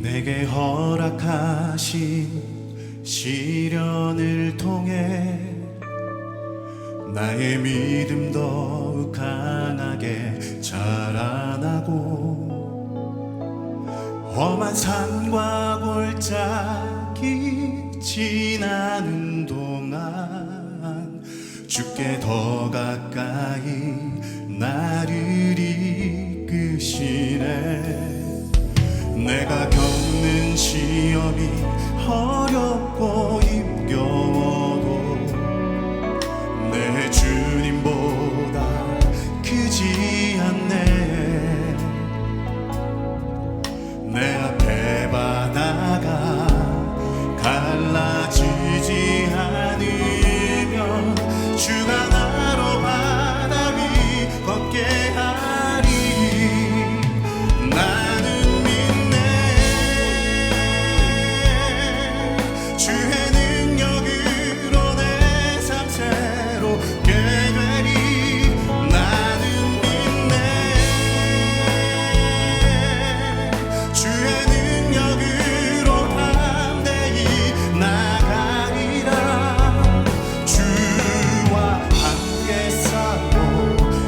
내게 허락하신 시련을 통해 나의 믿음 더욱 강하게 자라나고 험한 산과 골짜기 지나는 동안 주께 더 가까이 나를 이끄시네. 내가 겪는 시험이 어렵고 힘겨워도 내 주님보다 크지 않네. 내 앞에 바다가 갈라지지 않으면 주가 나로 바다 위 걷게 하리. 나는 믿네. 주의 능력으로 내 삶 새롭게 되리. 나는 믿네. 주의 능력으로 담대히 나가리라. 주와 함께 싸워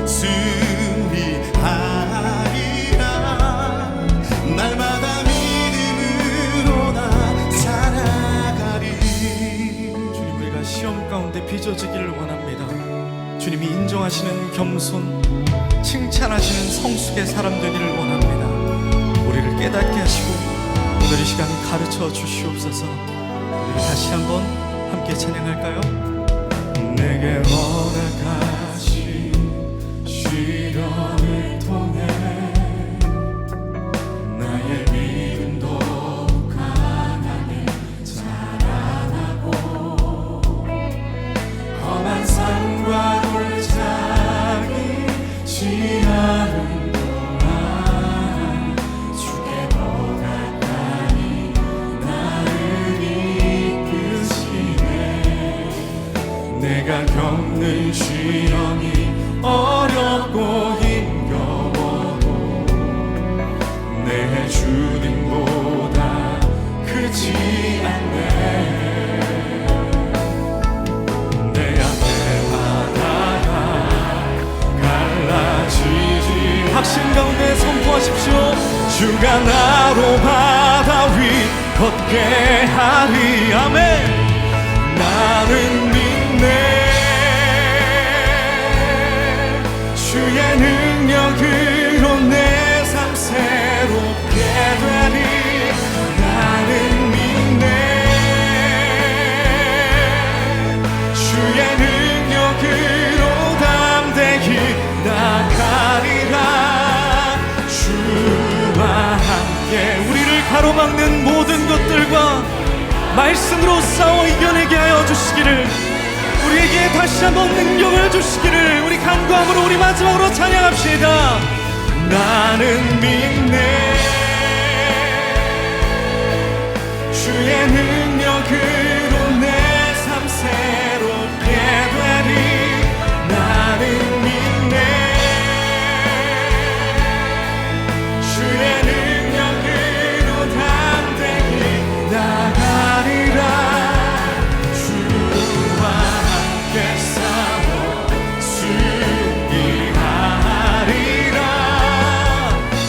승리하리라. 날마다 믿음으로 나 살아가리. 주님, 우리가 시험 가운데 빚어지기를 원합니다. 주님이 인정하시는 겸손, 칭찬하시는 성숙의 사람 되기를 원합니다. 우리를 깨닫게 하시고 오늘 이 시간 가르쳐 주시옵소서. 우리 다시 한번 함께 찬양할까요? 내게 허락하신 시련을 통해 나의 믿음 더욱 강하게 자라나고 험한 산과 골짜기 지나는 동안 주께 더 가까이 나를 이끄시네. 내가 겪는 시험이 어렵고 힘겨워도 내 주님보다 크지 않네. 내 앞에 바다가 갈라지지 확신 가운데 선포하십시오. 주가 나로 바다 위 걷게 하리. 아멘. 나는 믿네. 주의 능력으로 내 삶 새롭게 되리. 나는 믿네. 주의 능력으로 담대히 나가리라. 주와 함께 우리를 가로막는 모든 것들과 말씀으로 싸워 이겨내게 하여 주시기를, 우리에게 다시 한번 능력을 주시기를 우리 간구함으로 우리 마지막으로 찬양합시다. 나는 믿네. 주의 능력으로 내 삶 새롭게 되리. 나는 믿네. 주의 능력으로 담대히 나가리라. 주와 함께 싸워 승리하리라.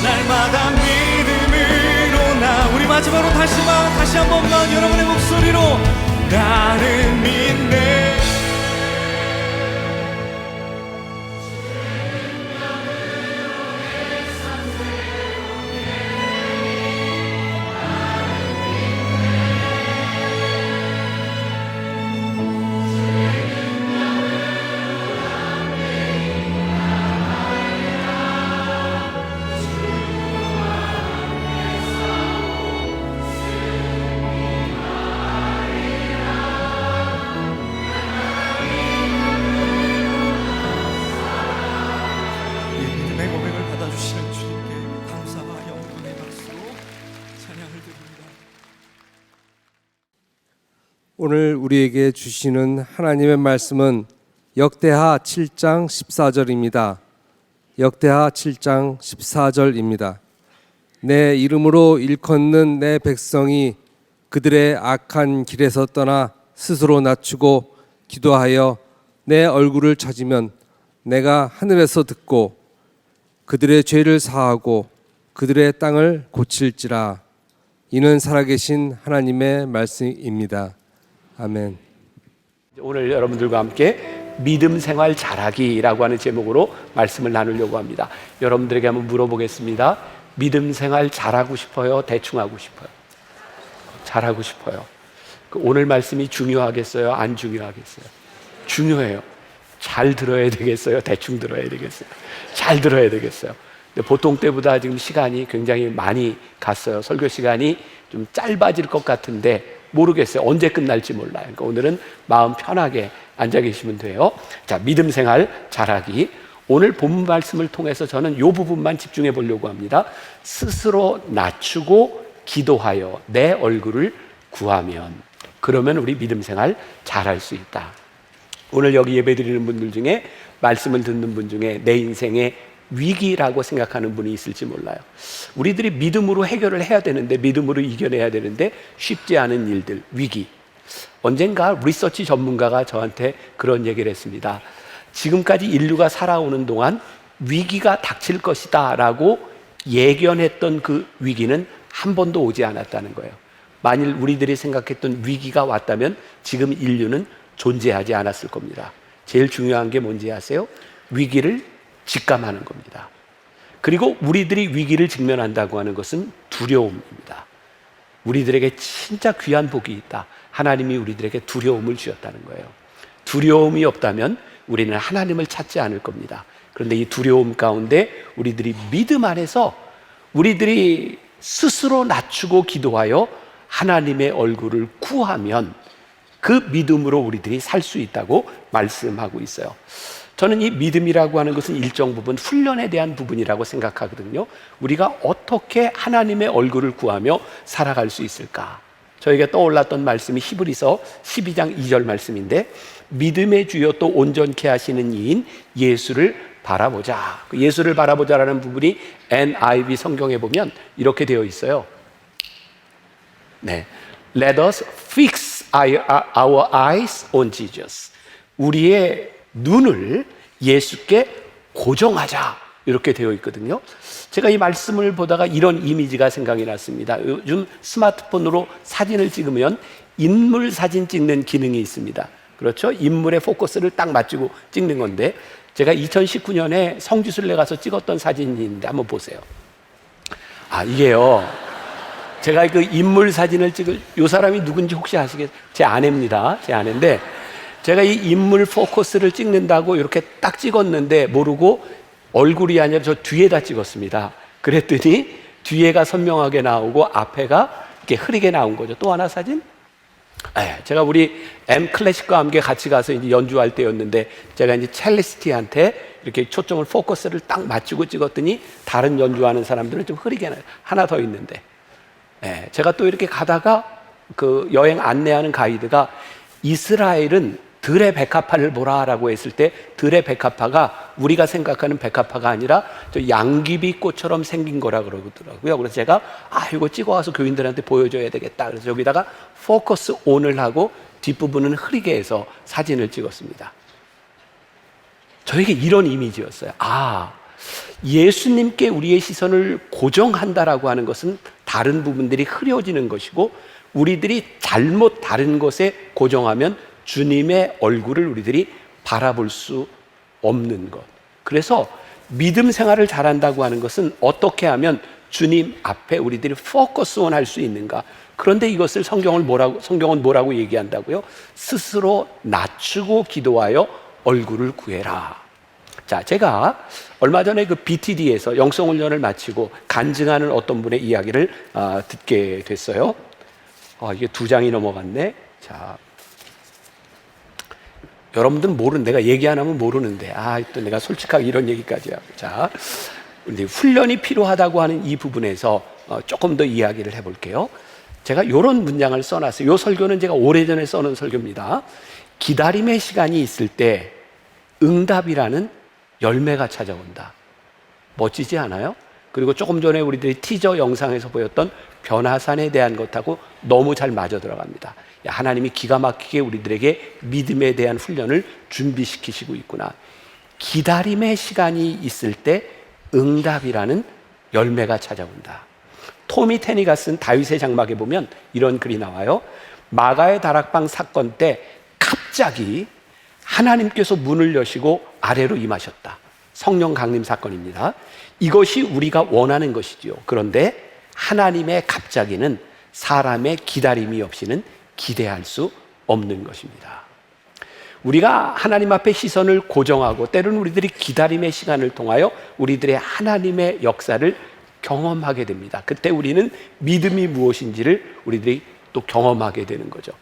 날마다 믿음으로 나. 우리 마지막으로 다시 한 번만 여러분의 목소리로 나는 믿네. 오늘 우리에게 주시는 하나님의 말씀은 역대하 7장 14절입니다. 역대하 7장 14절입니다. 내 이름으로 일컫는 내 백성이 그들의 악한 길에서 떠나 스스로 낮추고 기도하여 내 얼굴을 찾으면 내가 하늘에서 듣고 그들의 죄를 사하고 그들의 땅을 고칠지라. 이는 살아계신 하나님의 말씀입니다. 아멘. 오늘 여러분들과 함께 믿음 생활 잘하기라고 하는 제목으로 말씀을 나누려고 합니다. 여러분들에게 한번 물어보겠습니다. 믿음 생활 잘하고 싶어요? 대충 하고 싶어요? 잘하고 싶어요. 오늘 말씀이 중요하겠어요? 안 중요하겠어요? 중요해요. 잘 들어야 되겠어요? 대충 들어야 되겠어요? 잘 들어야 되겠어요. 근데 보통 때보다 지금 시간이 굉장히 많이 갔어요. 설교 시간이 좀 짧아질 것 같은데 모르겠어요. 언제 끝날지 몰라요. 그러니까 오늘은 마음 편하게 앉아 계시면 돼요. 자, 믿음 생활 잘하기. 오늘 본문 말씀을 통해서 저는 이 부분만 집중해 보려고 합니다. 스스로 낮추고 기도하여 내 얼굴을 구하면, 그러면 우리 믿음 생활 잘할 수 있다. 오늘 여기 예배 드리는 분들 중에, 말씀을 듣는 분 중에 내 인생의 위기라고 생각하는 분이 있을지 몰라요. 우리들이 믿음으로 해결을 해야 되는데, 믿음으로 이겨내야 되는데 쉽지 않은 일들, 위기. 언젠가 리서치 전문가가 저한테 그런 얘기를 했습니다. 지금까지 인류가 살아오는 동안 위기가 닥칠 것이다 라고 예견했던 그 위기는 한 번도 오지 않았다는 거예요. 만일 우리들이 생각했던 위기가 왔다면 지금 인류는 존재하지 않았을 겁니다. 제일 중요한 게 뭔지 아세요? 위기를 직감하는 겁니다. 그리고 우리들이 위기를 직면한다고 하는 것은 두려움입니다. 우리들에게 진짜 귀한 복이 있다. 하나님이 우리들에게 두려움을 주셨다는 거예요. 두려움이 없다면 우리는 하나님을 찾지 않을 겁니다. 그런데 이 두려움 가운데 우리들이 믿음 안에서 우리들이 스스로 낮추고 기도하여 하나님의 얼굴을 구하면 그 믿음으로 우리들이 살 수 있다고 말씀하고 있어요. 저는 이 믿음이라고 하는 것은 일정 부분 훈련에 대한 부분이라고 생각하거든요. 우리가 어떻게 하나님의 얼굴을 구하며 살아갈 수 있을까? 저에게 떠올랐던 말씀이 히브리서 12장 2절 말씀인데, 믿음의 주여 또 온전케 하시는 이인 예수를 바라보자. 예수를 바라보자라는 부분이 NIV 성경에 보면 이렇게 되어 있어요. 네, Let us fix our eyes on Jesus. 우리의 눈을 예수께 고정하자, 이렇게 되어 있거든요. 제가 이 말씀을 보다가 이런 이미지가 생각이 났습니다. 요즘 스마트폰으로 사진을 찍으면 인물 사진 찍는 기능이 있습니다. 그렇죠? 인물의 포커스를 딱 맞추고 찍는 건데, 제가 2019년에 성지순례 가서 찍었던 사진이 있는데 한번 보세요. 아, 이게요, 제가 그 인물 사진을 찍을, 이 사람이 누군지 혹시 아시겠어요? 제 아내입니다. 제 아내인데, 제가 이 인물 포커스를 찍는다고 이렇게 딱 찍었는데 모르고 얼굴이 아니라 저 뒤에다 찍었습니다. 그랬더니 뒤에가 선명하게 나오고 앞에가 이렇게 흐리게 나온 거죠. 또 하나 사진? 제가 우리 M 클래식과 함께 같이 가서 이제 연주할 때였는데, 제가 이제 첼리스트한테 이렇게 초점을 포커스를 딱 맞추고 찍었더니 다른 연주하는 사람들은 좀 흐리게 나요. 하나 더 있는데, 제가 또 이렇게 가다가 그 여행 안내하는 가이드가 이스라엘은 들의 백합화를 보라라고 했을 때, 들의 백합화가 우리가 생각하는 백합화가 아니라 저 양귀비꽃처럼 생긴 거라 그러더라고요. 그래서 제가 이거 찍어와서 교인들한테 보여줘야 되겠다. 그래서 여기다가 포커스 온을 하고 뒷부분은 흐리게 해서 사진을 찍었습니다. 저에게 이런 이미지였어요. 예수님께 우리의 시선을 고정한다라고 하는 것은 다른 부분들이 흐려지는 것이고, 우리들이 잘못 다른 것에 고정하면 주님의 얼굴을 우리들이 바라볼 수 없는 것. 그래서 믿음 생활을 잘한다고 하는 것은 어떻게 하면 주님 앞에 우리들이 포커스온 할 수 있는가. 그런데 이것을 성경은 뭐라고 얘기한다고요? 스스로 낮추고 기도하여 얼굴을 구해라. 자, 제가 얼마 전에 그 BTD에서 영성훈련을 마치고 간증하는 어떤 분의 이야기를 듣게 됐어요. 이게 2장이 넘어갔네. 자, 여러분들은 내가 얘기 안 하면 모르는데, 또 내가 솔직하게 이런 얘기까지 하고. 자, 이제 훈련이 필요하다고 하는 이 부분에서 조금 더 이야기를 해볼게요. 제가 이런 문장을 써놨어요. 이 설교는 제가 오래전에 써놓은 설교입니다. 기다림의 시간이 있을 때 응답이라는 열매가 찾아온다. 멋지지 않아요? 그리고 조금 전에 우리들이 티저 영상에서 보였던 변화산에 대한 것하고 너무 잘 맞아 들어갑니다. 하나님이 기가 막히게 우리들에게 믿음에 대한 훈련을 준비시키시고 있구나. 기다림의 시간이 있을 때 응답이라는 열매가 찾아온다. 토미 테니가 쓴 다윗의 장막에 보면 이런 글이 나와요. 마가의 다락방 사건 때 갑자기 하나님께서 문을 여시고 아래로 임하셨다. 성령 강림 사건입니다. 이것이 우리가 원하는 것이지요. 그런데 하나님의 갑자기는 사람의 기다림이 없이는 기대할 수 없는 것입니다. 우리가 하나님 앞에 시선을 고정하고 때로는 우리들이 기다림의 시간을 통하여 우리들의 하나님의 역사를 경험하게 됩니다. 그때 우리는 믿음이 무엇인지를 우리들이 또 경험하게 되는 거죠.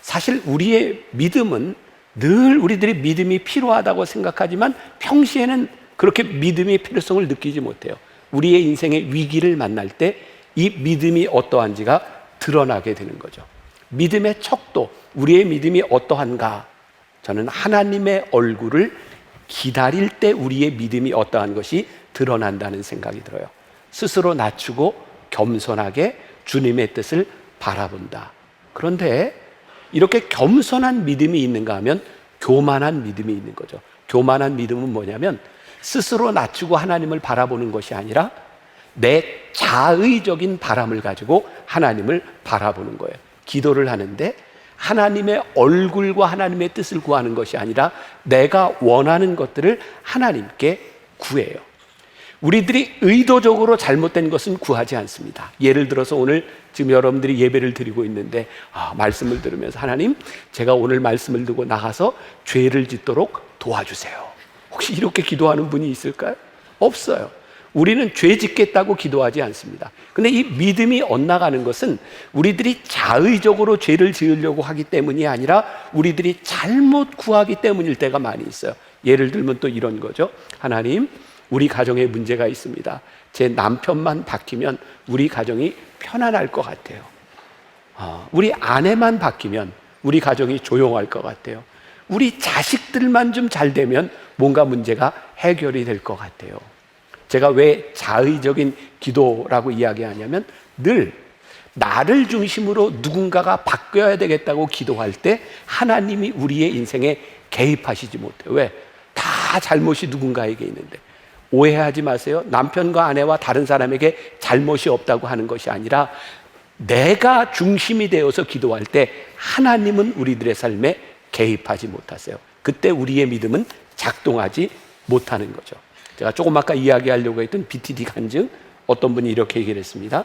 사실 우리의 믿음은 늘 우리들이 믿음이 필요하다고 생각하지만 평시에는 그렇게 믿음의 필요성을 느끼지 못해요. 우리의 인생의 위기를 만날 때 이 믿음이 어떠한지가 드러나게 되는 거죠. 믿음의 척도, 우리의 믿음이 어떠한가? 저는 하나님의 얼굴을 기다릴 때 우리의 믿음이 어떠한 것이 드러난다는 생각이 들어요. 스스로 낮추고 겸손하게 주님의 뜻을 바라본다. 그런데 이렇게 겸손한 믿음이 있는가 하면 교만한 믿음이 있는 거죠. 교만한 믿음은 뭐냐면 스스로 낮추고 하나님을 바라보는 것이 아니라 내 자의적인 바람을 가지고 하나님을 바라보는 거예요. 기도를 하는데 하나님의 얼굴과 하나님의 뜻을 구하는 것이 아니라 내가 원하는 것들을 하나님께 구해요. 우리들이 의도적으로 잘못된 것은 구하지 않습니다. 예를 들어서 오늘 지금 여러분들이 예배를 드리고 있는데 말씀을 들으면서 하나님, 제가 오늘 말씀을 듣고 나가서 죄를 짓도록 도와주세요. 혹시 이렇게 기도하는 분이 있을까요? 없어요. 우리는 죄 짓겠다고 기도하지 않습니다. 근데 이 믿음이 엇나가는 것은 우리들이 자의적으로 죄를 지으려고 하기 때문이 아니라 우리들이 잘못 구하기 때문일 때가 많이 있어요. 예를 들면 또 이런 거죠. 하나님, 우리 가정에 문제가 있습니다. 제 남편만 바뀌면 우리 가정이 편안할 것 같아요. 우리 아내만 바뀌면 우리 가정이 조용할 것 같아요. 우리 자식들만 좀 잘 되면 뭔가 문제가 해결이 될 것 같아요. 제가 왜 자의적인 기도라고 이야기하냐면 늘 나를 중심으로 누군가가 바뀌어야 되겠다고 기도할 때 하나님이 우리의 인생에 개입하시지 못해요. 왜? 다 잘못이 누군가에게 있는데. 오해하지 마세요. 남편과 아내와 다른 사람에게 잘못이 없다고 하는 것이 아니라 내가 중심이 되어서 기도할 때 하나님은 우리들의 삶에 개입하지 못하세요. 그때 우리의 믿음은 작동하지 못하는 거죠. 제가 조금 아까 이야기하려고 했던 BTD 간증, 어떤 분이 이렇게 얘기를 했습니다.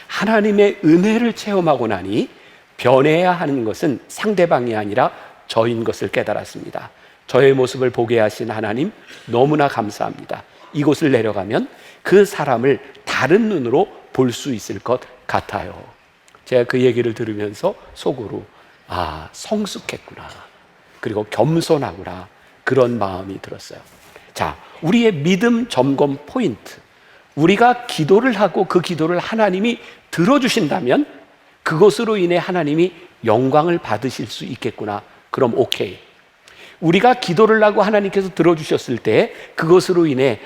하나님의 은혜를 체험하고 나니 변해야 하는 것은 상대방이 아니라 저인 것을 깨달았습니다. 저의 모습을 보게 하신 하나님 너무나 감사합니다. 이곳을 내려가면 그 사람을 다른 눈으로 볼 수 있을 것 같아요. 제가 그 얘기를 들으면서 속으로 성숙했구나, 그리고 겸손하구나, 그런 마음이 들었어요. 자, 우리의 믿음 점검 포인트, 우리가 기도를 하고 그 기도를 하나님이 들어주신다면 그것으로 인해 하나님이 영광을 받으실 수 있겠구나. 그럼 오케이. 우리가 기도를 하고 하나님께서 들어주셨을 때 그것으로 인해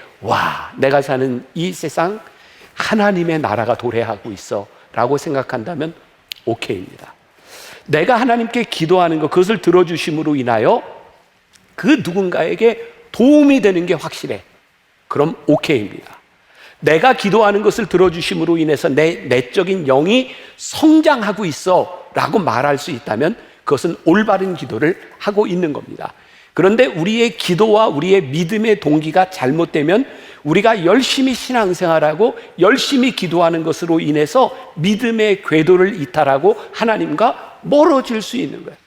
내가 사는 이 세상 하나님의 나라가 도래하고 있어 라고 생각한다면 오케이입니다. 내가 하나님께 기도하는 것, 그것을 들어주심으로 인하여 그 누군가에게 도움이 되는 게 확실해. 그럼 오케이입니다. 내가 기도하는 것을 들어주심으로 인해서 내 내적인 영이 성장하고 있어 라고 말할 수 있다면 그것은 올바른 기도를 하고 있는 겁니다. 그런데 우리의 기도와 우리의 믿음의 동기가 잘못되면 우리가 열심히 신앙생활하고 열심히 기도하는 것으로 인해서 믿음의 궤도를 이탈하고 하나님과 멀어질 수 있는 거예요.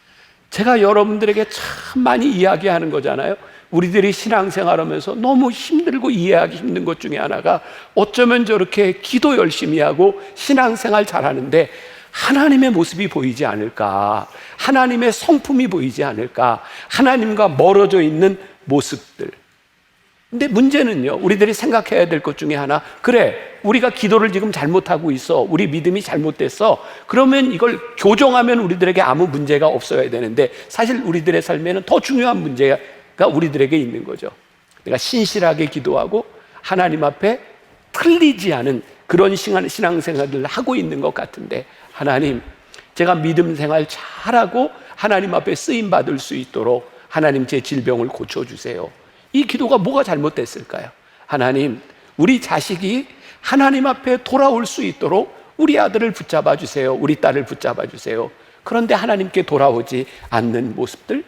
제가 여러분들에게 참 많이 이야기하는 거잖아요. 우리들이 신앙생활하면서 너무 힘들고 이해하기 힘든 것 중에 하나가 어쩌면 저렇게 기도 열심히 하고 신앙생활 잘하는데 하나님의 모습이 보이지 않을까, 하나님의 성품이 보이지 않을까, 하나님과 멀어져 있는 모습들. 근데 문제는요, 우리들이 생각해야 될 것 중에 하나, 그래, 우리가 기도를 지금 잘못하고 있어, 우리 믿음이 잘못됐어, 그러면 이걸 교정하면 우리들에게 아무 문제가 없어야 되는데 사실 우리들의 삶에는 더 중요한 문제가 우리들에게 있는 거죠. 내가 신실하게 기도하고 하나님 앞에 틀리지 않은 그런 신앙생활을 하고 있는 것 같은데, 하나님, 제가 믿음 생활 잘하고 하나님 앞에 쓰임 받을 수 있도록 하나님 제 질병을 고쳐주세요. 이 기도가 뭐가 잘못됐을까요? 하나님, 우리 자식이 하나님 앞에 돌아올 수 있도록 우리 아들을 붙잡아 주세요. 우리 딸을 붙잡아 주세요. 그런데 하나님께 돌아오지 않는 모습들,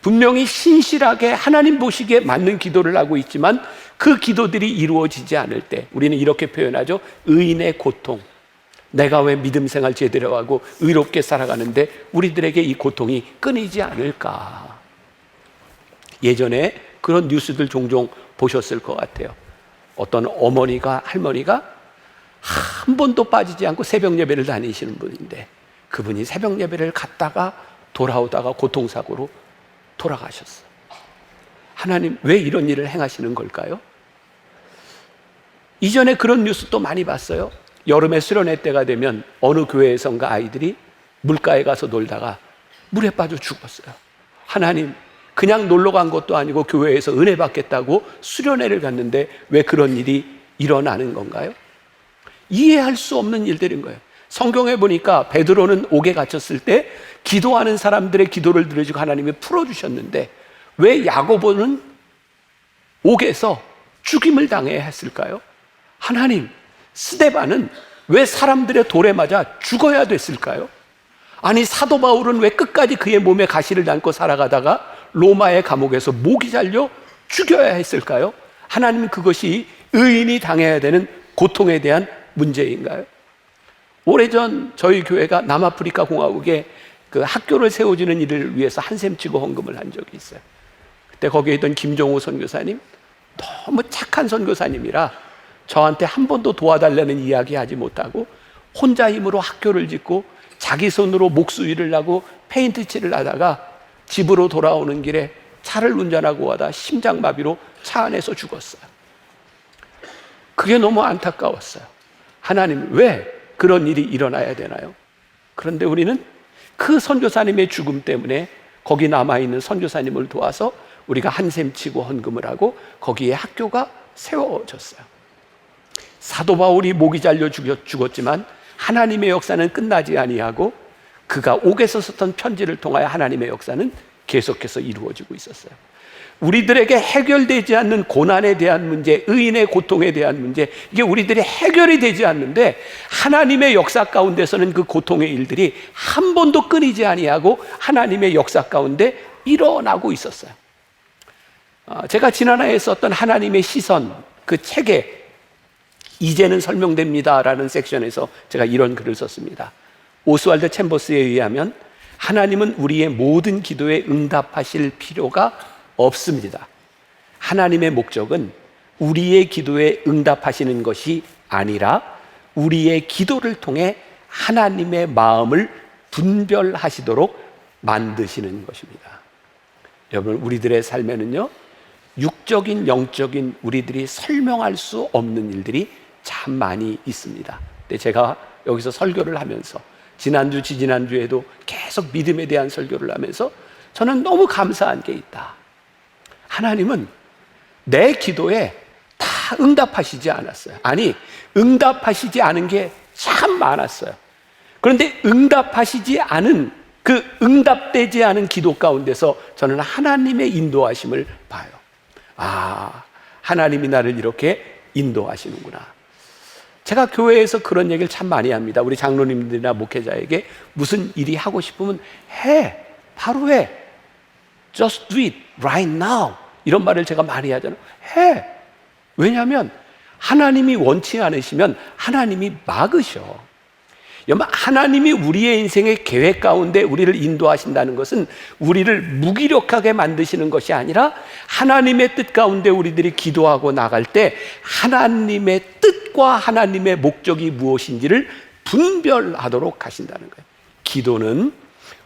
분명히 신실하게 하나님 보시기에 맞는 기도를 하고 있지만 그 기도들이 이루어지지 않을 때 우리는 이렇게 표현하죠. 의인의 고통. 내가 왜 믿음 생활 제대로 하고 의롭게 살아가는데 우리들에게 이 고통이 끊이지 않을까. 예전에 그런 뉴스들 종종 보셨을 것 같아요. 어떤 어머니가, 할머니가 한 번도 빠지지 않고 새벽 예배를 다니시는 분인데 그분이 새벽 예배를 갔다가 돌아오다가 교통사고로 돌아가셨어요. 하나님, 왜 이런 일을 행하시는 걸까요? 이전에 그런 뉴스 또 많이 봤어요. 여름에 수련회 때가 되면 어느 교회에선가 아이들이 물가에 가서 놀다가 물에 빠져 죽었어요. 하나님, 그냥 놀러 간 것도 아니고 교회에서 은혜 받겠다고 수련회를 갔는데 왜 그런 일이 일어나는 건가요? 이해할 수 없는 일들인 거예요. 성경에 보니까 베드로는 옥에 갇혔을 때 기도하는 사람들의 기도를 들으시고 하나님이 풀어주셨는데 왜 야고보는 옥에서 죽임을 당해야 했을까요? 하나님, 스데반은 왜 사람들의 돌에 맞아 죽어야 됐을까요? 아니, 사도 바울은 왜 끝까지 그의 몸에 가시를 담고 살아가다가 로마의 감옥에서 목이 잘려 죽여야 했을까요? 하나님은 그것이 의인이 당해야 되는 고통에 대한 문제인가요? 오래전 저희 교회가 남아프리카 공화국에 그 학교를 세워주는 일을 위해서 한샘치고 헌금을 한 적이 있어요. 그때 거기에 있던 김종호 선교사님, 너무 착한 선교사님이라 저한테 한 번도 도와달라는 이야기 하지 못하고 혼자 힘으로 학교를 짓고 자기 손으로 목수일을 하고 페인트 칠을 하다가 집으로 돌아오는 길에 차를 운전하고 하다 심장마비로 차 안에서 죽었어요. 그게 너무 안타까웠어요. 하나님, 왜 그런 일이 일어나야 되나요? 그런데 우리는 그 선교사님의 죽음 때문에 거기 남아있는 선교사님을 도와서 우리가 한샘치고 헌금을 하고 거기에 학교가 세워졌어요. 사도 바울이 목이 잘려 죽었지만 하나님의 역사는 끝나지 아니하고 그가 옥에서 썼던 편지를 통하여 하나님의 역사는 계속해서 이루어지고 있었어요. 우리들에게 해결되지 않는 고난에 대한 문제, 의인의 고통에 대한 문제, 이게 우리들이 해결이 되지 않는데 하나님의 역사 가운데서는 그 고통의 일들이 한 번도 끊이지 아니하고 하나님의 역사 가운데 일어나고 있었어요. 제가 지난해에 썼던 하나님의 시선, 그 책에 이제는 설명됩니다라는 섹션에서 제가 이런 글을 썼습니다. 오스왈드 챔버스에 의하면 하나님은 우리의 모든 기도에 응답하실 필요가 없습니다. 하나님의 목적은 우리의 기도에 응답하시는 것이 아니라 우리의 기도를 통해 하나님의 마음을 분별하시도록 만드시는 것입니다. 여러분, 우리들의 삶에는요, 육적인, 영적인 우리들이 설명할 수 없는 일들이 참 많이 있습니다. 근데 제가 여기서 설교를 하면서 지난주, 지지난주에도 계속 믿음에 대한 설교를 하면서 저는 너무 감사한 게 있다. 하나님은 내 기도에 다 응답하시지 않았어요. 아니, 응답하시지 않은 게 참 많았어요. 그런데 응답하시지 않은 그 응답되지 않은 기도 가운데서 저는 하나님의 인도하심을 봐요. 아, 하나님이 나를 이렇게 인도하시는구나. 제가 교회에서 그런 얘기를 참 많이 합니다. 우리 장로님들이나 목회자에게 무슨 일이 하고 싶으면 해, 바로 해. Just do it right now. 이런 말을 제가 많이 하잖아요. 해. 왜냐하면 하나님이 원치 않으시면 하나님이 막으셔. 여러분, 하나님이 우리의 인생의 계획 가운데 우리를 인도하신다는 것은 우리를 무기력하게 만드시는 것이 아니라 하나님의 뜻 가운데 우리들이 기도하고 나갈 때 하나님의 뜻과 하나님의 목적이 무엇인지를 분별하도록 하신다는 거예요. 기도는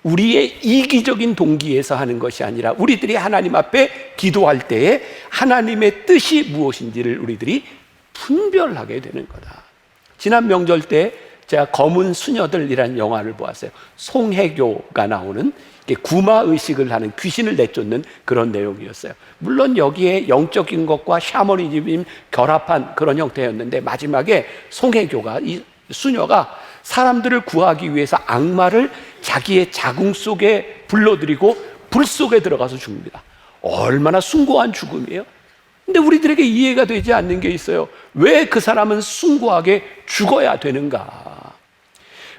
우리의 이기적인 동기에서 하는 것이 아니라 우리들이 하나님 앞에 기도할 때에 하나님의 뜻이 무엇인지를 우리들이 분별하게 되는 거다. 지난 명절 때 제가 검은 수녀들이라는 영화를 보았어요. 송혜교가 나오는 구마 의식을 하는, 귀신을 내쫓는 그런 내용이었어요. 물론 여기에 영적인 것과 샤머니즘이 결합한 그런 형태였는데, 마지막에 송혜교가, 이 수녀가 사람들을 구하기 위해서 악마를 자기의 자궁 속에 불러들이고 불 속에 들어가서 죽습니다. 얼마나 숭고한 죽음이에요. 근데 우리들에게 이해가 되지 않는 게 있어요. 왜 그 사람은 숭고하게 죽어야 되는가?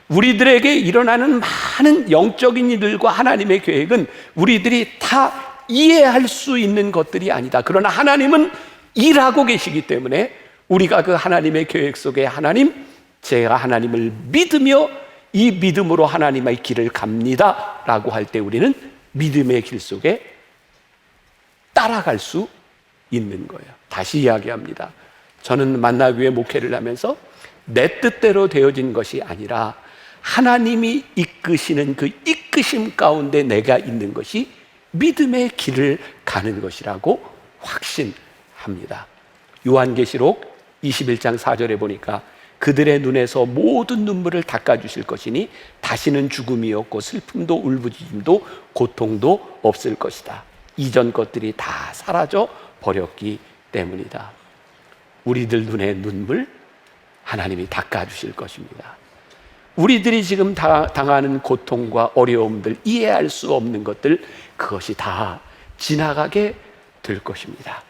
우리들에게 일어나는 많은 영적인 일들과 하나님의 계획은 우리들이 다 이해할 수 있는 것들이 아니다. 그러나 하나님은 일하고 계시기 때문에 우리가 그 하나님의 계획 속에, 하나님, 제가 하나님을 믿으며 이 믿음으로 하나님의 길을 갑니다 라고 할 때 우리는 믿음의 길 속에 따라갈 수 있는 거예요. 다시 이야기합니다. 저는 만나교회 목회를 하면서 내 뜻대로 되어진 것이 아니라 하나님이 이끄시는 그 이끄심 가운데 내가 있는 것이 믿음의 길을 가는 것이라고 확신합니다. 요한계시록 21장 4절에 보니까 그들의 눈에서 모든 눈물을 닦아주실 것이니 다시는 죽음이 없고 슬픔도 울부짖음도 고통도 없을 것이다. 이전 것들이 다 사라져 버렸기 때문이다. 우리들 눈의 눈물 하나님이 닦아주실 것입니다. 우리들이 지금 당하는 고통과 어려움들, 이해할 수 없는 것들, 그것이 다 지나가게 될 것입니다.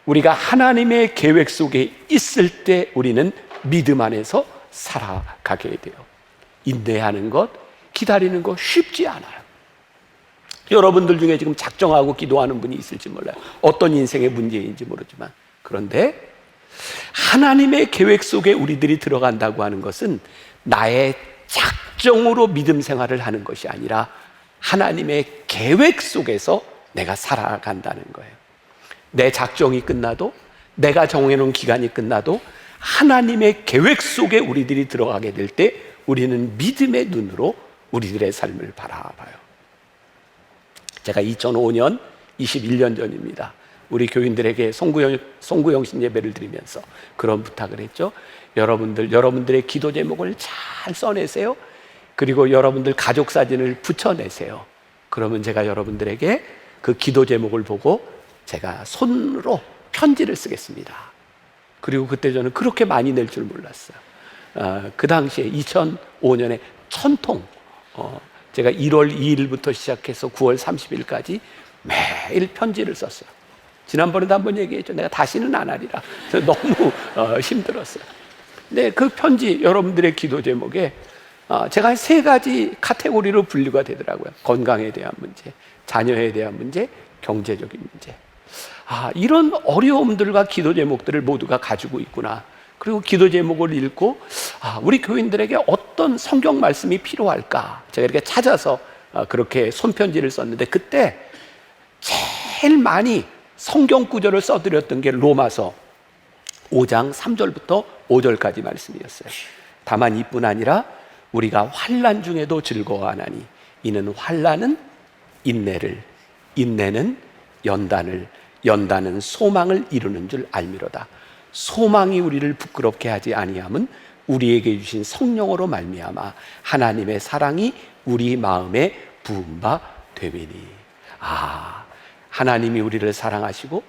우리가 하나님의 계획 속에 있을 때 우리는 믿음 안에서 살아가게 돼요. 인내하는 것, 기다리는 것 쉽지 않아요. 여러분들 중에 지금 작정하고 기도하는 분이 있을지 몰라요. 어떤 인생의 문제인지 모르지만. 그런데 하나님의 계획 속에 우리들이 들어간다고 하는 것은 나의 작정으로 믿음 생활을 하는 것이 아니라 하나님의 계획 속에서 내가 살아간다는 거예요. 내 작정이 끝나도, 내가 정해놓은 기간이 끝나도 하나님의 계획 속에 우리들이 들어가게 될 때 우리는 믿음의 눈으로 우리들의 삶을 바라봐요. 제가 2005년 21년 전입니다. 우리 교인들에게 송구영신 예배를 드리면서 그런 부탁을 했죠. 여러분들의 기도 제목을 잘 써내세요. 그리고 여러분들 가족 사진을 붙여내세요. 그러면 제가 여러분들에게 그 기도 제목을 보고 제가 손으로 편지를 쓰겠습니다. 그리고 그때 저는 그렇게 많이 낼 줄 몰랐어요. 그 당시에 2005년에 1000통, 제가 1월 2일부터 시작해서 9월 30일까지 매일 편지를 썼어요. 지난번에도 한번 얘기했죠. 내가 다시는 안 하리라. 너무 힘들었어요. 근데 그 편지, 여러분들의 기도 제목에 제가 한 3가지 카테고리로 분류가 되더라고요. 건강에 대한 문제, 자녀에 대한 문제, 경제적인 문제. 이런 어려움들과 기도 제목들을 모두가 가지고 있구나. 그리고 기도 제목을 읽고 우리 교인들에게 어떤 성경 말씀이 필요할까, 제가 이렇게 찾아서 그렇게 손편지를 썼는데, 그때 제일 많이 성경 구절을 써드렸던 게 로마서 5장 3절부터 5절까지 말씀이었어요. 다만 이뿐 아니라 우리가 환난 중에도 즐거워하나니 이는 환난은 인내를, 인내는 연단을, 연단은 소망을 이루는 줄 알미로다. 소망이 우리를 부끄럽게 하지 아니함은 우리에게 주신 성령으로 말미암아 하나님의 사랑이 우리 마음에 부은 바 되리니. 하나님이 우리를 사랑하시고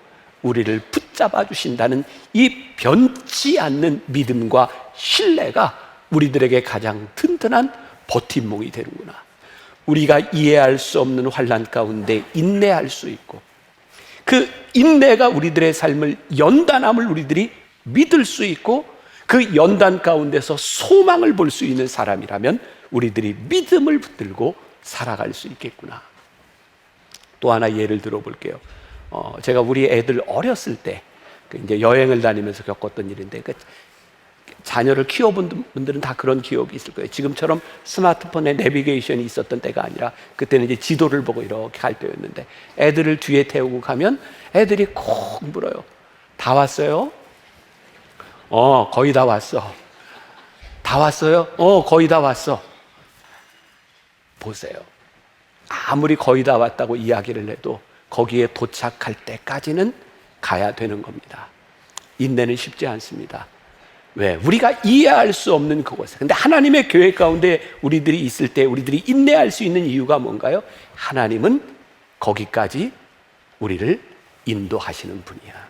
우리를 붙잡아 주신다는 이 변치 않는 믿음과 신뢰가 우리들에게 가장 튼튼한 버팀목이 되는구나. 우리가 이해할 수 없는 환난 가운데 인내할 수 있고, 그 인내가 우리들의 삶을, 연단함을 우리들이 믿을 수 있고, 그 연단 가운데서 소망을 볼 수 있는 사람이라면 우리들이 믿음을 붙들고 살아갈 수 있겠구나. 또 하나 예를 들어볼게요. 제가 우리 애들 어렸을 때 이제 여행을 다니면서 겪었던 일인데, 자녀를 키워본 분들은 다 그런 기억이 있을 거예요. 지금처럼 스마트폰에 내비게이션이 있었던 때가 아니라 그때는 이제 지도를 보고 이렇게 갈 때였는데, 애들을 뒤에 태우고 가면 애들이 콕 물어요. 다 왔어요? 거의 다 왔어. 다 왔어요? 거의 다 왔어. 보세요. 아무리 거의 다 왔다고 이야기를 해도 거기에 도착할 때까지는 가야 되는 겁니다. 인내는 쉽지 않습니다. 왜? 우리가 이해할 수 없는 그곳에. 근데 하나님의 교회 가운데 우리들이 있을 때 우리들이 인내할 수 있는 이유가 뭔가요? 하나님은 거기까지 우리를 인도하시는 분이야.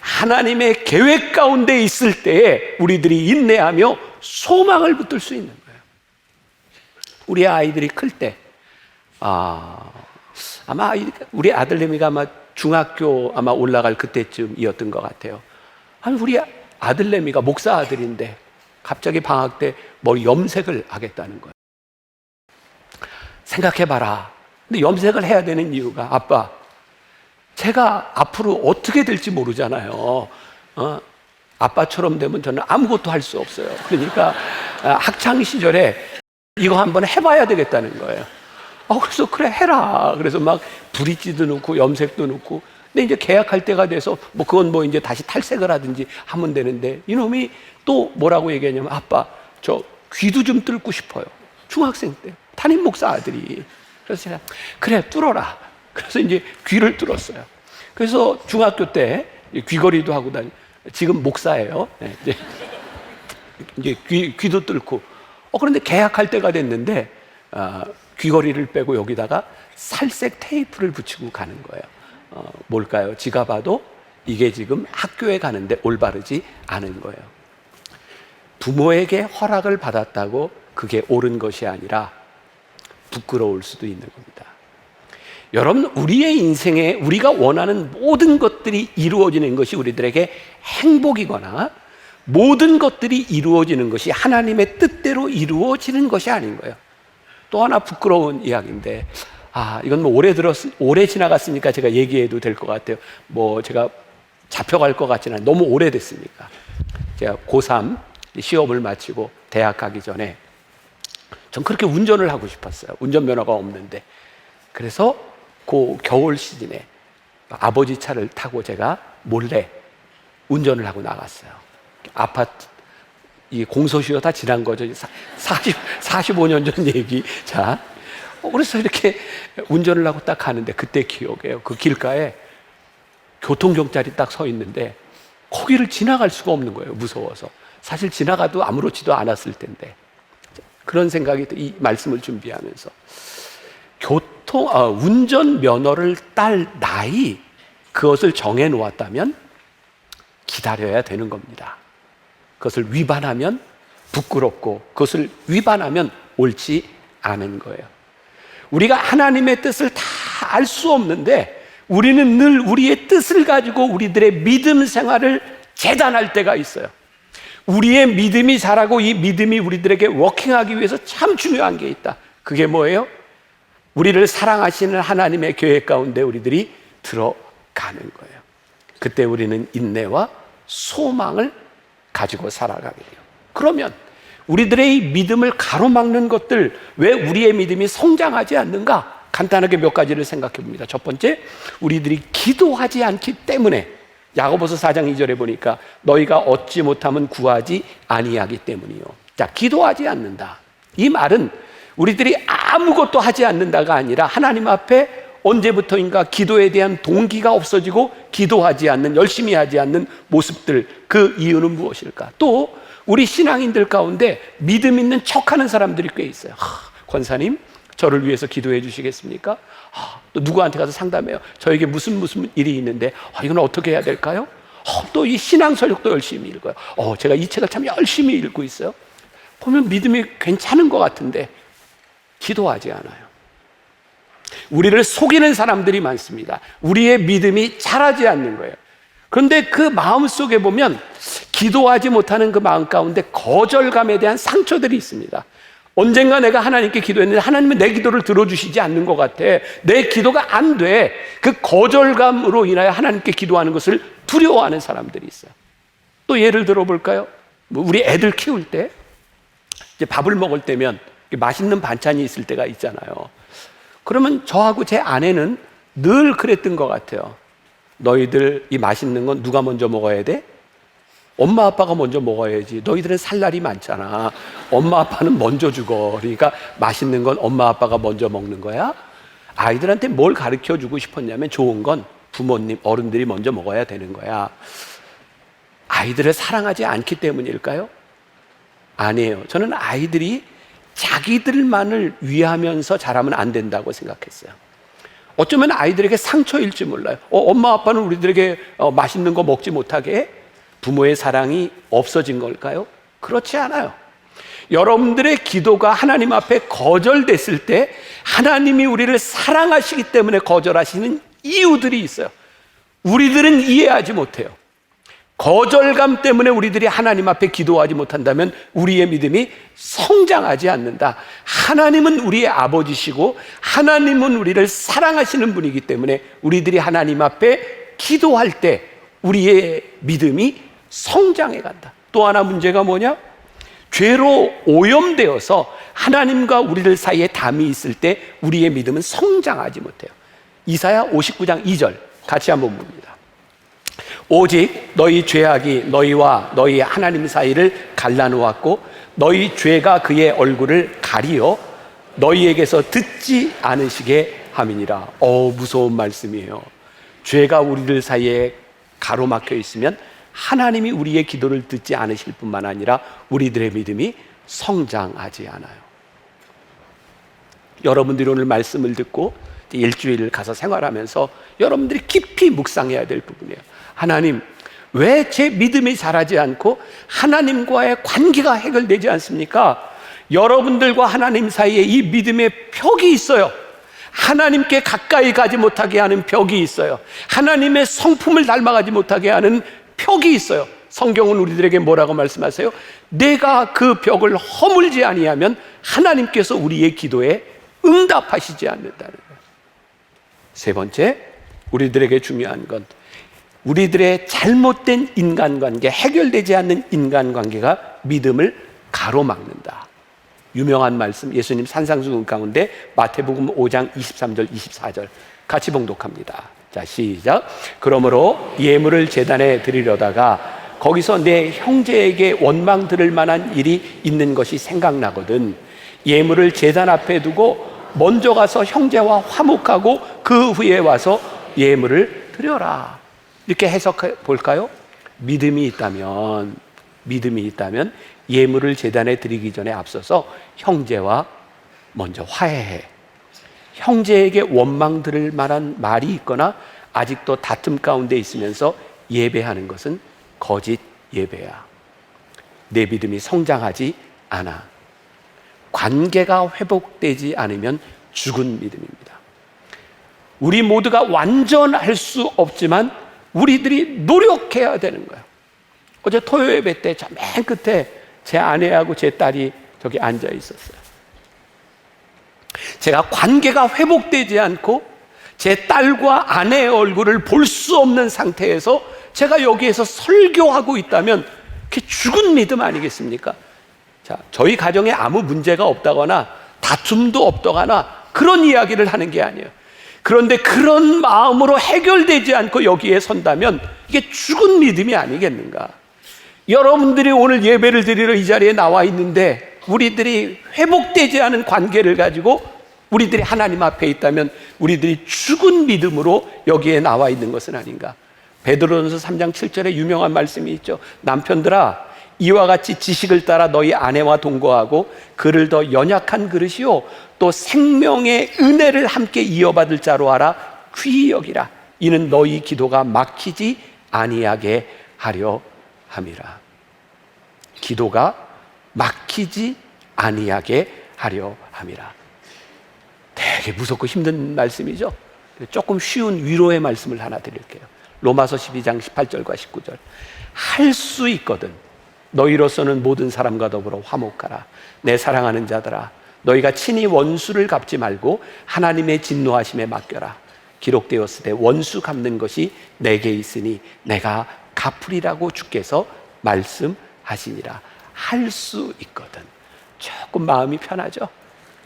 하나님의 계획 가운데 있을 때에 우리들이 인내하며 소망을 붙들 수 있는 거예요. 우리 아이들이 클 때, 아마 우리 아들내미가 아마 중학교 아마 올라갈 그때쯤이었던 것 같아요. 아니, 우리 아들내미가 목사 아들인데 갑자기 방학 때 머리 염색을 하겠다는 거예요. 생각해봐라. 근데 염색을 해야 되는 이유가, 아빠, 제가 앞으로 어떻게 될지 모르잖아요. 아빠처럼 되면 저는 아무것도 할 수 없어요. 그러니까 학창 시절에 이거 한번 해봐야 되겠다는 거예요. 그래서 그래 해라. 그래서 막 브릿지도 넣고 염색도 넣고. 근데 이제 계약할 때가 돼서 뭐 그건 뭐 이제 다시 탈색을 하든지 하면 되는데, 이놈이 또 뭐라고 얘기하냐면, 아빠 저 귀도 좀 뚫고 싶어요. 중학생 때 담임 목사 아들이. 그래서 제가 그래 뚫어라. 그래서 이제 귀를 뚫었어요. 그래서 중학교 때 귀걸이도 하고 지금 목사예요. 네, 이제 귀도 뚫고. 그런데 계약할 때가 됐는데 귀걸이를 빼고 여기다가 살색 테이프를 붙이고 가는 거예요. 뭘까요? 지가 봐도 이게 지금 학교에 가는데 올바르지 않은 거예요. 부모에게 허락을 받았다고 그게 옳은 것이 아니라 부끄러울 수도 있는 겁니다. 여러분, 우리의 인생에 우리가 원하는 모든 것들이 이루어지는 것이 우리들에게 행복이거나 모든 것들이 이루어지는 것이 하나님의 뜻대로 이루어지는 것이 아닌 거예요. 또 하나 부끄러운 이야기인데, 이건 뭐 오래 지나갔으니까 제가 얘기해도 될 것 같아요. 뭐 제가 잡혀갈 것 같지는 않아요. 너무 오래됐으니까. 제가 고3 시험을 마치고 대학 가기 전에 전 그렇게 운전을 하고 싶었어요. 운전면허가 없는데. 그래서 그 겨울 시즌에 아버지 차를 타고 제가 몰래 운전을 하고 나갔어요. 아파트, 이 공소시효 다 지난 거죠. 45년 전 얘기. 자, 그래서 이렇게 운전을 하고 딱 가는데 그때 기억해요. 그 길가에 교통경찰이 딱 서 있는데 거기를 지나갈 수가 없는 거예요. 무서워서. 사실 지나가도 아무렇지도 않았을 텐데. 그런 생각이 이 말씀을 준비하면서 운전 면허를 딸 나이, 그것을 정해 놓았다면 기다려야 되는 겁니다. 그것을 위반하면 부끄럽고 그것을 위반하면 옳지 않은 거예요. 우리가 하나님의 뜻을 다 알 수 없는데 우리는 늘 우리의 뜻을 가지고 우리들의 믿음 생활을 재단할 때가 있어요. 우리의 믿음이 자라고 이 믿음이 우리들에게 워킹하기 위해서 참 중요한 게 있다. 그게 뭐예요? 우리를 사랑하시는 하나님의 계획 가운데 우리들이 들어가는 거예요. 그때 우리는 인내와 소망을 가지고 살아가게 돼요. 그러면 우리들의 이 믿음을 가로막는 것들, 왜 우리의 믿음이 성장하지 않는가? 간단하게 몇 가지를 생각해 봅니다. 첫 번째, 우리들이 기도하지 않기 때문에. 야고보서 4장 2절에 보니까 너희가 얻지 못하면 구하지 아니하기 때문이요. 자, 기도하지 않는다. 이 말은 우리들이 아무것도 하지 않는다가 아니라 하나님 앞에 언제부터인가 기도에 대한 동기가 없어지고 기도하지 않는, 열심히 하지 않는 모습들, 그 이유는 무엇일까? 또 우리 신앙인들 가운데 믿음 있는 척하는 사람들이 꽤 있어요. 권사님, 저를 위해서 기도해 주시겠습니까? 또 누구한테 가서 상담해요. 저에게 무슨 일이 있는데 이건 어떻게 해야 될까요? 또 이 신앙서적도 열심히 읽어요. 제가 이 책을 참 열심히 읽고 있어요. 보면 믿음이 괜찮은 것 같은데 기도하지 않아요. 우리를 속이는 사람들이 많습니다. 우리의 믿음이 자라지 않는 거예요. 그런데 그 마음 속에 보면 기도하지 못하는 그 마음 가운데 거절감에 대한 상처들이 있습니다. 언젠가 내가 하나님께 기도했는데 하나님은 내 기도를 들어주시지 않는 것 같아. 내 기도가 안 돼. 그 거절감으로 인하여 하나님께 기도하는 것을 두려워하는 사람들이 있어요. 또 예를 들어볼까요? 우리 애들 키울 때 이제 밥을 먹을 때면 맛있는 반찬이 있을 때가 있잖아요. 그러면 저하고 제 아내는 늘 그랬던 것 같아요. 너희들 이 맛있는 건 누가 먼저 먹어야 돼? 엄마 아빠가 먼저 먹어야지. 너희들은 살 날이 많잖아. 엄마 아빠는 먼저 죽어. 그러니까 맛있는 건 엄마 아빠가 먼저 먹는 거야. 아이들한테 뭘 가르쳐 주고 싶었냐면 좋은 건 부모님, 어른들이 먼저 먹어야 되는 거야. 아이들을 사랑하지 않기 때문일까요? 아니에요. 저는 아이들이 자기들만을 위하면서 자라면 안 된다고 생각했어요. 어쩌면 아이들에게 상처일지 몰라요. 엄마 아빠는 우리들에게 맛있는 거 먹지 못하게 해? 부모의 사랑이 없어진 걸까요? 그렇지 않아요. 여러분들의 기도가 하나님 앞에 거절됐을 때 하나님이 우리를 사랑하시기 때문에 거절하시는 이유들이 있어요. 우리들은 이해하지 못해요. 거절감 때문에 우리들이 하나님 앞에 기도하지 못한다면 우리의 믿음이 성장하지 않는다. 하나님은 우리의 아버지시고 하나님은 우리를 사랑하시는 분이기 때문에 우리들이 하나님 앞에 기도할 때 우리의 믿음이 성장해 간다. 또 하나 문제가 뭐냐? 죄로 오염되어서 하나님과 우리들 사이에 담이 있을 때 우리의 믿음은 성장하지 못해요. 이사야 59장 2절 같이 한번 봅니다. 오직 너희 죄악이 너희와 너희 하나님 사이를 갈라놓았고 너희 죄가 그의 얼굴을 가리어 너희에게서 듣지 않으시게 함이니라. 무서운 말씀이에요. 죄가 우리들 사이에 가로막혀 있으면 하나님이 우리의 기도를 듣지 않으실 뿐만 아니라 우리들의 믿음이 성장하지 않아요. 여러분들이 오늘 말씀을 듣고 일주일을 가서 생활하면서 여러분들이 깊이 묵상해야 될 부분이에요. 하나님, 왜 제 믿음이 자라지 않고 하나님과의 관계가 해결되지 않습니까? 여러분들과 하나님 사이에 이 믿음의 벽이 있어요. 하나님께 가까이 가지 못하게 하는 벽이 있어요. 하나님의 성품을 닮아가지 못하게 하는 벽이 있어요. 성경은 우리들에게 뭐라고 말씀하세요? 내가 그 벽을 허물지 아니하면 하나님께서 우리의 기도에 응답하시지 않는다는 거예요. 세 번째, 우리들에게 중요한 건 우리들의 잘못된 인간관계, 해결되지 않는 인간관계가 믿음을 가로막는다. 유명한 말씀, 예수님 산상수훈 가운데 마태복음 5장 23절 24절 같이 봉독합니다. 자, 시작. 그러므로 예물을 제단에 드리려다가 거기서 내 형제에게 원망 들을 만한 일이 있는 것이 생각나거든 예물을 제단 앞에 두고 먼저 가서 형제와 화목하고 그 후에 와서 예물을 드려라. 이렇게 해석해 볼까요? 믿음이 있다면 예물을 제단에 드리기 전에 앞서서 형제와 먼저 화해해. 형제에게 원망 들을 만한 말이 있거나 아직도 다툼 가운데 있으면서 예배하는 것은 거짓 예배야. 내 믿음이 성장하지 않아. 관계가 회복되지 않으면 죽은 믿음입니다. 우리 모두가 완전할 수 없지만 우리들이 노력해야 되는 거예요. 어제 토요 예배 때 저 맨 끝에 제 아내하고 제 딸이 저기 앉아 있었어요. 제가 관계가 회복되지 않고 제 딸과 아내의 얼굴을 볼 수 없는 상태에서 제가 여기에서 설교하고 있다면 그게 죽은 믿음 아니겠습니까? 자, 저희 가정에 아무 문제가 없다거나 다툼도 없다거나 그런 이야기를 하는 게 아니에요. 그런데 그런 마음으로 해결되지 않고 여기에 선다면 이게 죽은 믿음이 아니겠는가? 여러분들이 오늘 예배를 드리러 이 자리에 나와 있는데 우리들이 회복되지 않은 관계를 가지고 우리들이 하나님 앞에 있다면 우리들이 죽은 믿음으로 여기에 나와 있는 것은 아닌가? 베드로전서 3장 7절에 유명한 말씀이 있죠. 남편들아, 이와 같이 지식을 따라 너희 아내와 동거하고 그를 더 연약한 그릇이요 또 생명의 은혜를 함께 이어받을 자로 하라. 귀히 여기라. 이는 너희 기도가 막히지 아니하게 하려 함이라. 기도가 막히지 아니하게 하려 함이라. 되게 무섭고 힘든 말씀이죠. 조금 쉬운 위로의 말씀을 하나 드릴게요. 로마서 12장 18절과 19절. 할 수 있거든 너희로서는 모든 사람과 더불어 화목하라. 내 사랑하는 자들아, 너희가 친히 원수를 갚지 말고 하나님의 진노하심에 맡겨라. 기록되었을 때 원수 갚는 것이 내게 있으니 내가 갚으리라고 주께서 말씀하시니라. 할 수 있거든. 조금 마음이 편하죠?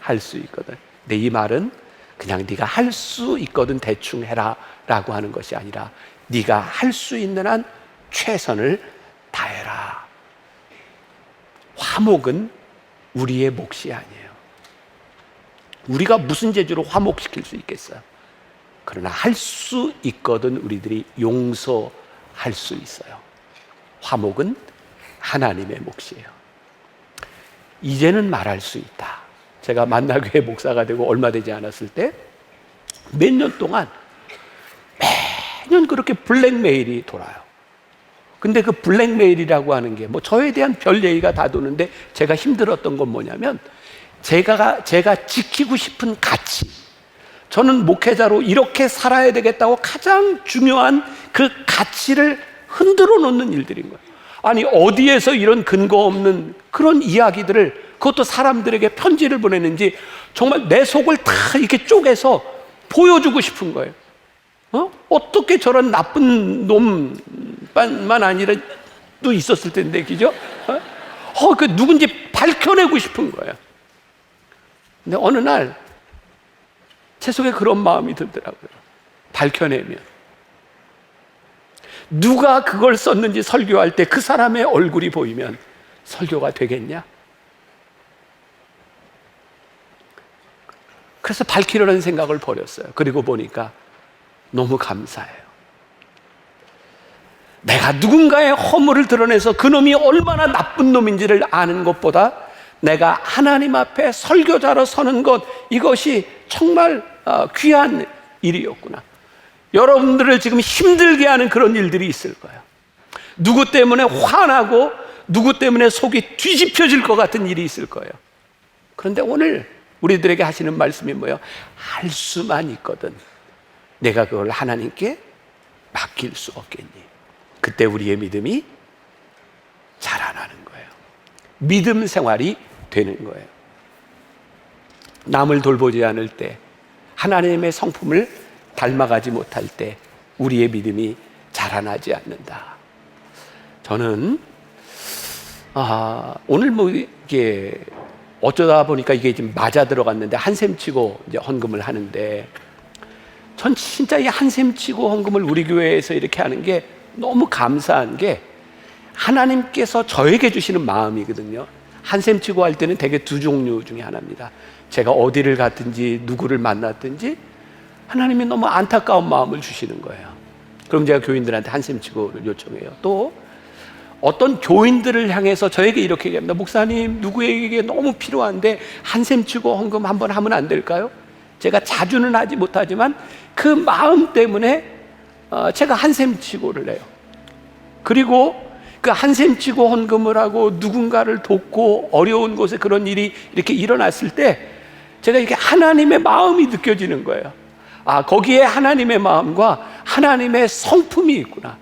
할 수 있거든. 근데 이 말은 그냥 네가 할 수 있거든 대충 해라 라고 하는 것이 아니라 네가 할 수 있는 한 최선을 다해라. 화목은 우리의 몫이 아니에요. 우리가 무슨 재주로 화목시킬 수 있겠어요? 그러나 할 수 있거든 우리들이 용서할 수 있어요. 화목은 하나님의 몫이에요. 이제는 말할 수 있다. 제가 만나교회 목사가 되고 얼마 되지 않았을 때 몇 년 동안 매년 그렇게 블랙메일이 돌아요. 근데 그 블랙메일이라고 하는 게 뭐 저에 대한 별 얘기가 다 도는데 제가 힘들었던 건 뭐냐면 제가 지키고 싶은 가치, 저는 목회자로 이렇게 살아야 되겠다고 가장 중요한 그 가치를 흔들어 놓는 일들인 거예요. 아니 어디에서 이런 근거 없는 그런 이야기들을, 그것도 사람들에게 편지를 보내는지 정말 내 속을 다 이렇게 쪼개서 보여주고 싶은 거예요. 어떻게 저런 나쁜 놈만 아니라 또 있었을 텐데, 그죠? 그 누군지 밝혀내고 싶은 거예요. 근데 어느 날 제 속에 그런 마음이 들더라고요. 밝혀내면 누가 그걸 썼는지 설교할 때 그 사람의 얼굴이 보이면 설교가 되겠냐? 그래서 밝히려는 생각을 버렸어요. 그리고 보니까 너무 감사해요. 내가 누군가의 허물을 드러내서 그놈이 얼마나 나쁜 놈인지를 아는 것보다 내가 하나님 앞에 설교자로 서는 것, 이것이 정말 귀한 일이었구나. 여러분들을 지금 힘들게 하는 그런 일들이 있을 거예요. 누구 때문에 화나고 누구 때문에 속이 뒤집혀질 것 같은 일이 있을 거예요. 그런데 오늘 우리들에게 하시는 말씀이 뭐예요? 할 수만 있거든 내가 그걸 하나님께 맡길 수 없겠니? 그때 우리의 믿음이 자라나는 거예요. 믿음 생활이 되는 거예요. 남을 돌보지 않을 때, 하나님의 성품을 닮아가지 못할 때 우리의 믿음이 자라나지 않는다. 저는 오늘 뭐 이게 어쩌다 보니까 이게 지금 맞아 들어갔는데 한샘 치고 이제 헌금을 하는데, 전 진짜 이 한샘 치고 헌금을 우리 교회에서 이렇게 하는 게 너무 감사한 게 하나님께서 저에게 주시는 마음이거든요. 한샘 치고 할 때는 되게 두 종류 중에 하나입니다. 제가 어디를 갔든지 누구를 만났든지 하나님이 너무 안타까운 마음을 주시는 거예요. 그럼 제가 교인들한테 한샘 치고를 요청해요. 또 어떤 교인들을 향해서 저에게 이렇게 얘기합니다. 목사님, 누구에게 너무 필요한데 한샘 치고 헌금 한번 하면 안 될까요? 제가 자주는 하지 못하지만 그 마음 때문에 제가 한샘 치고를 해요. 그리고 그 한샘 치고 헌금을 하고 누군가를 돕고 어려운 곳에 그런 일이 이렇게 일어났을 때 제가 이렇게 하나님의 마음이 느껴지는 거예요. 거기에 하나님의 마음과 하나님의 성품이 있구나.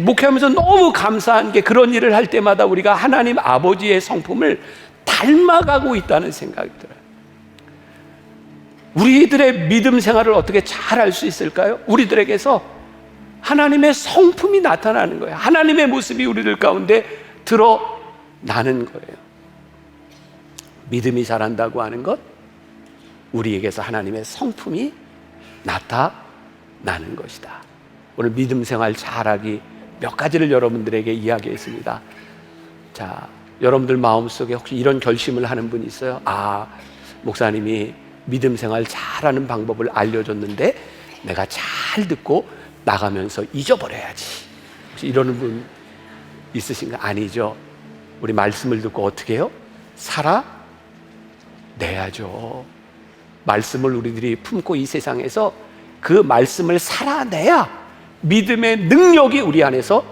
목회하면서 너무 감사한 게 그런 일을 할 때마다 우리가 하나님 아버지의 성품을 닮아가고 있다는 생각이 들어요. 우리들의 믿음 생활을 어떻게 잘 할 수 있을까요? 우리들에게서 하나님의 성품이 나타나는 거예요. 하나님의 모습이 우리들 가운데 드러나는 거예요. 믿음이 자란다고 하는 것, 우리에게서 하나님의 성품이 나타나는 것이다. 오늘 믿음 생활 잘하기 몇 가지를 여러분들에게 이야기했습니다. 자, 여러분들 마음속에 혹시 이런 결심을 하는 분이 있어요? 목사님이 믿음 생활 잘하는 방법을 알려줬는데 내가 잘 듣고 나가면서 잊어버려야지. 혹시 이러는 분 있으신가? 아니죠. 우리 말씀을 듣고 어떻게 해요? 살아내야죠. 말씀을 우리들이 품고 이 세상에서 그 말씀을 살아내야 믿음의 능력이 우리 안에서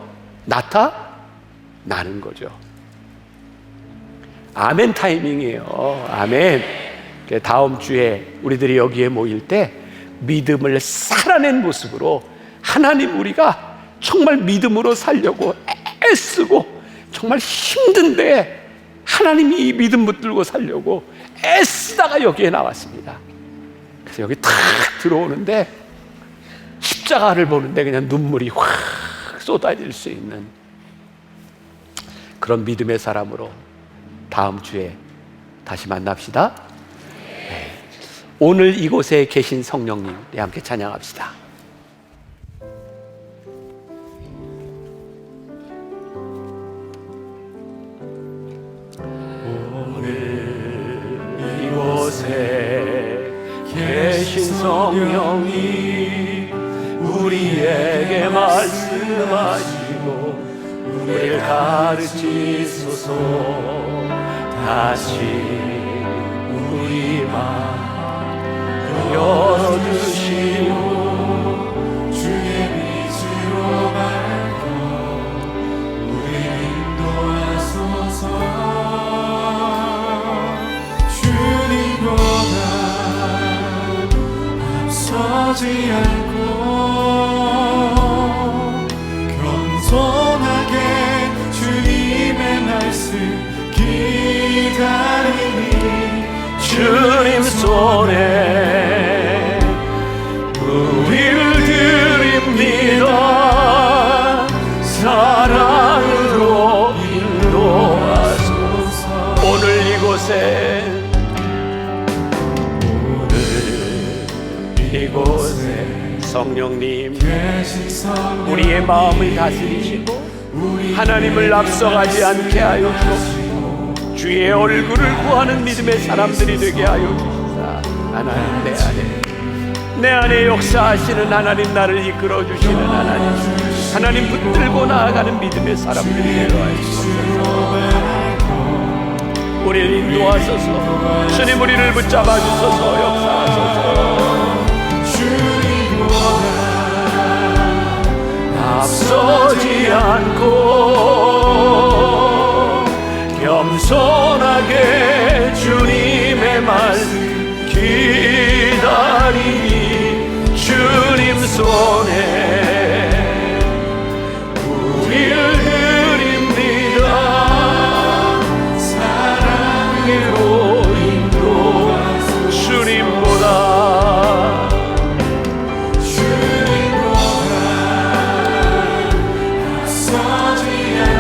나타나는 거죠. 아멘 타이밍이에요. 아멘. 다음 주에 우리들이 여기에 모일 때 믿음을 살아낸 모습으로 하나님, 우리가 정말 믿음으로 살려고 애쓰고 정말 힘든데 하나님이 이 믿음 붙들고 살려고 애쓰다가 여기에 나왔습니다. 그래서 여기 탁 들어오는데 십자가를 보는데 그냥 눈물이 확 쏟아질 수 있는 그런 믿음의 사람으로 다음 주에 다시 만납시다. 네. 오늘 이곳에 계신 성령님, 네, 함께 찬양합시다. 오늘 이곳에 계신 성령님, 우리에게 말씀하시고 우리를 가르치소서. 다시 우리 맘 열어주시오. 주의 빛으로 밝고 우리 인도하소서. 주님보다 앞서지 않고 겸손하게 주님의 말씀 기다리니 주님 손에 우리를 드립니다. 사랑으로 인도하소서. 오늘 이곳에 성령님 우리의 마음을 다스리시고 하나님을 앞서가지 않게 하여 주옵시고 주의 얼굴을 구하는 믿음의 사람들이 되게 하여 주시사. 하나님 내 안에 역사하시는 하나님, 나를 이끌어 주시는 하나님 붙들고 나아가는 믿음의 사람들이 되게 하여 주옵소서. 우리를 인도하소서. 주님 우리를 붙잡아 주소서. 역사하소서. 앞서지 않고 겸손하게 주님의 말씀 기다리니 주님 손에 우리를 드립니다. 사랑으로 인도하소서. 주님보다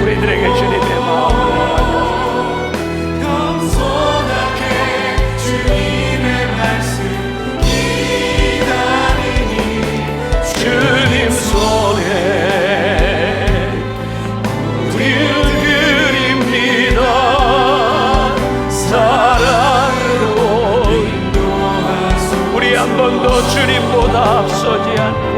우리들에게 주님의 마음을 겸손하게 주님의 말씀 기다리니 주님 손에 우리를 드립니다. 사랑으로 인도하소서. 우리 한 번도 주님보다 앞서지 않고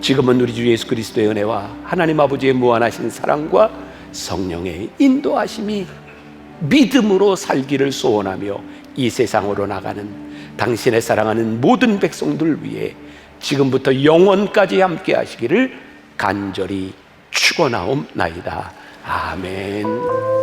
지금은 우리 주 예수 그리스도의 은혜와 하나님 아버지의 무한하신 사랑과 성령의 인도하심이 믿음으로 살기를 소원하며 이 세상으로 나가는 당신의 사랑하는 모든 백성들 위해 지금부터 영원까지 함께 하시기를 간절히 축원하옵나이다. 아멘.